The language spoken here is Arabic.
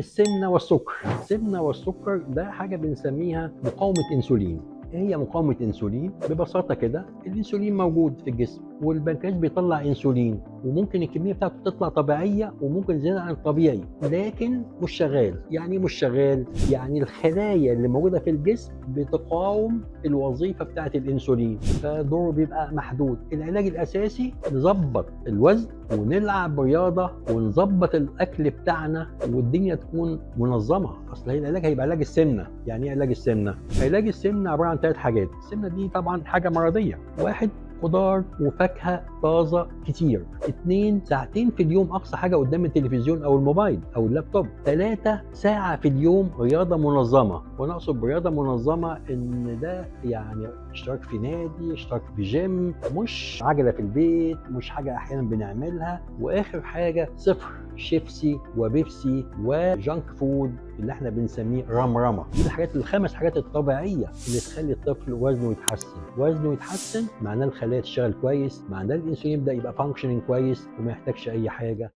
السمنة والسكر. السمنة والسكر ده حاجة بنسميها مقاومة انسولين. ايه هي مقاومة انسولين؟ ببساطة كده الانسولين موجود في الجسم والبنكرياس بيطلع انسولين، وممكن الكمية بتاعته تطلع طبيعية وممكن زيادة عن الطبيعي، لكن مش شغال. يعني مش شغال، يعني الخلايا اللي موجودة في الجسم بتقاوم الوظيفة بتاعة الانسولين، فدوره بيبقى محدود. العلاج الاساسي نظبط الوزن ونلعب رياضة ونظبط الاكل بتاعنا والدنيا تكون منظمة. اصل هي العلاج هيبقى علاج السمنة. يعني ايه علاج السمنة؟ علاج السمنة عبارة عن 3 حاجات. السمنة دي طبعا حاجة مرضية. 1، خضار وفاكهة طازة كتير. 2، ساعتين في اليوم أقصى حاجة قدام التلفزيون أو الموبايل أو اللابتوب. 3، ساعة في اليوم رياضة منظمة. ونقصد برياضة منظمة إن ده يعني اشتراك في نادي، اشتراك في جيم، مش عجلة في البيت، مش حاجة أحيانا بنعملها. وآخر حاجة 0 شيبسي وبيبسي وجانك فود اللي احنا بنسميه رمرمه. دي الحاجات ال5 حاجات الطبيعيه اللي تخلي الطفل وزنه يتحسن. وزنه يتحسن معناه الخلايا تشتغل كويس، معناه الانسولين يبدا يبقى فانكشننج كويس وما يحتاجش اي حاجه.